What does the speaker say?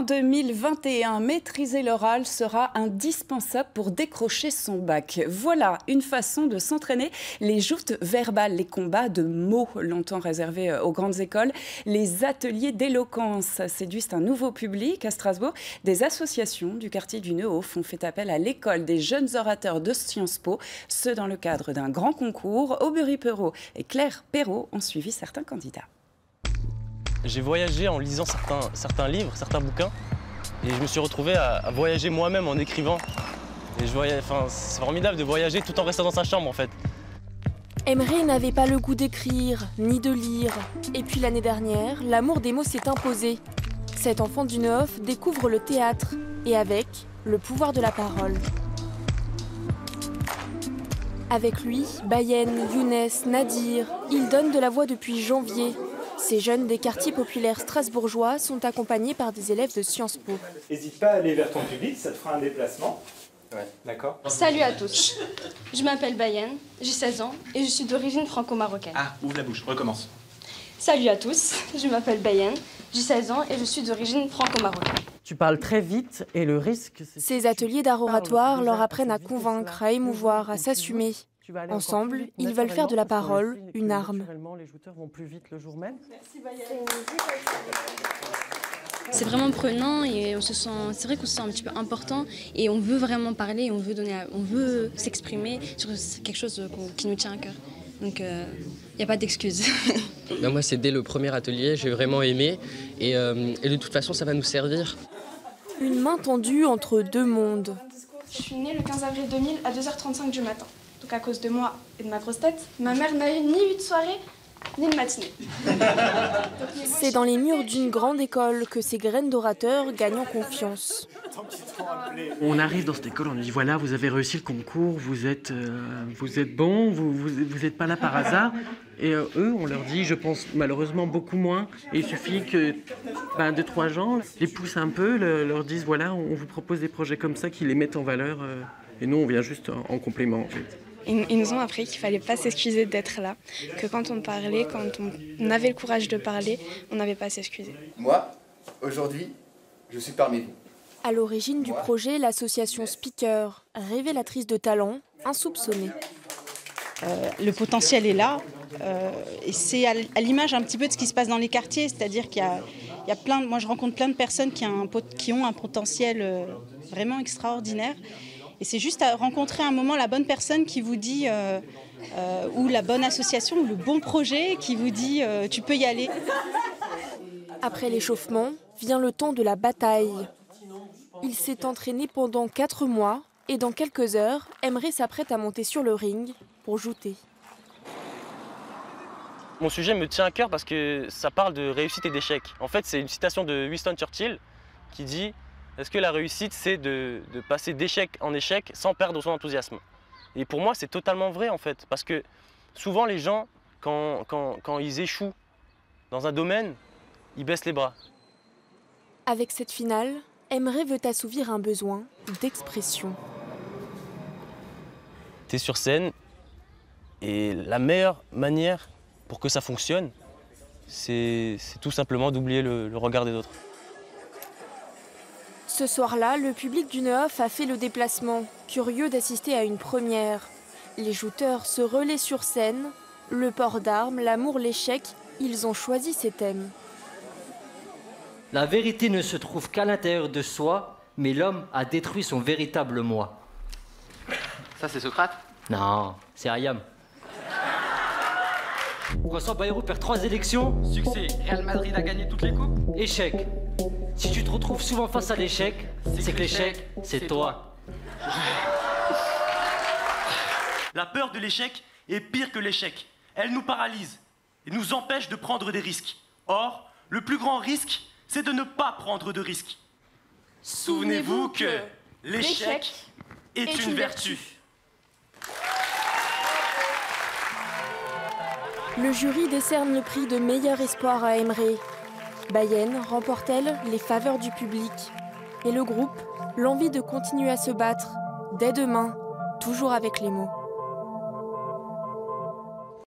2021, maîtriser l'oral sera indispensable pour décrocher son bac. Voilà une façon de s'entraîner. Les joutes verbales, les combats de mots, longtemps réservés aux grandes écoles, les ateliers d'éloquence séduisent un nouveau public à Strasbourg. Des associations du quartier du Neuhof ont fait appel à l'école des jeunes orateurs de Sciences Po, ce dans le cadre d'un grand concours. Aubery Perrault et Claire Perrault ont suivi certains candidats. J'ai voyagé en lisant certains livres, certains bouquins, et je me suis retrouvé à voyager moi-même en écrivant. Et c'est formidable de voyager tout en restant dans sa chambre en fait. Emre n'avait pas le goût d'écrire, ni de lire. Et puis l'année dernière, l'amour des mots s'est imposé. Cet enfant du Neuhof découvre le théâtre, et avec, le pouvoir de la parole. Avec lui, Bayen, Younes, Nadir, il donne de la voix depuis janvier. Ces jeunes des quartiers populaires strasbourgeois sont accompagnés par des élèves de Sciences Po. N'hésite pas à aller vers ton public, ça te fera un déplacement. Ouais. D'accord. Salut à tous. Je m'appelle Bayen, j'ai 16 ans et je suis d'origine franco-marocaine. Ah, ouvre la bouche, recommence. Salut à tous, je m'appelle Bayen, j'ai 16 ans et je suis d'origine franco-marocaine. Tu parles très vite et le risque... Ces ateliers d'art oratoire leur apprennent à convaincre, à émouvoir, à s'assumer. Ensemble, ils veulent faire de la parole une arme. Les jouteurs vont plus vite le jour même. C'est vraiment prenant et c'est vrai qu'on se sent un petit peu important et on veut vraiment parler, on veut s'exprimer sur quelque chose qui nous tient à cœur. Donc il n'y a pas d'excuses. Moi, c'est dès le premier atelier, j'ai vraiment aimé et de toute façon, ça va nous servir. Une main tendue entre deux mondes. Je suis née le 15 avril 2000 à 2h35 du matin. Donc à cause de moi et de ma grosse tête, ma mère n'a eu ni eu de soirée, ni de matinée. C'est dans les murs d'une grande école que ces graines d'orateurs gagnent en confiance. On arrive dans cette école, on nous dit voilà, vous avez réussi le concours, vous êtes bons, vous n'êtes pas là par hasard. Et eux, on leur dit, je pense malheureusement beaucoup moins. Et il suffit que 2-3 gens les poussent un peu, leur disent voilà, on vous propose des projets comme ça qui les mettent en valeur. Et nous, on vient juste en complément en fait. Ils nous ont appris qu'il ne fallait pas s'excuser d'être là, que quand on parlait, quand on avait le courage de parler, on n'avait pas à s'excuser. Moi, aujourd'hui, je suis parmi vous. À l'origine du projet, l'association Speaker, révélatrice de talents, insoupçonnés. Le potentiel est là, et c'est à l'image un petit peu de ce qui se passe dans les quartiers, c'est-à-dire qu'il y a moi je rencontre plein de personnes qui ont un potentiel vraiment extraordinaire. Et c'est juste à rencontrer un moment la bonne personne qui vous dit, ou la bonne association, ou le bon projet qui vous dit tu peux y aller. Après l'échauffement, vient le temps de la bataille. Il s'est entraîné pendant 4 mois et dans quelques heures, Emre s'apprête à monter sur le ring pour jouter. Mon sujet me tient à cœur parce que ça parle de réussite et d'échec. En fait, c'est une citation de Winston Churchill qui dit « Est-ce que la réussite, c'est de passer d'échec en échec sans perdre son enthousiasme ?» Et pour moi, c'est totalement vrai en fait. Parce que souvent, les gens, quand ils échouent dans un domaine, ils baissent les bras. Avec cette finale, Emre veut assouvir un besoin d'expression. Tu es sur scène et la meilleure manière pour que ça fonctionne, c'est tout simplement d'oublier le regard des autres. Ce soir-là, le public du Neuhof a fait le déplacement, curieux d'assister à une première. Les jouteurs se relaient sur scène, le port d'armes, l'amour, l'échec, ils ont choisi ces thèmes. La vérité ne se trouve qu'à l'intérieur de soi, mais l'homme a détruit son véritable moi. Ça, c'est Socrate? Non, c'est Ayam. Quand Bayrou perd 3 élections, Succès, Real Madrid a gagné toutes les coupes. Échec. Si tu te retrouves souvent face à l'échec, c'est que l'échec, c'est toi. La peur de l'échec est pire que l'échec. Elle nous paralyse et nous empêche de prendre des risques. Or, le plus grand risque, c'est de ne pas prendre de risques. Souvenez-vous que l'échec est une vertu. Le jury décerne le prix de meilleur espoir à Emre. Bayen remporte-t-elle les faveurs du public. Et le groupe, l'envie de continuer à se battre, dès demain, toujours avec les mots.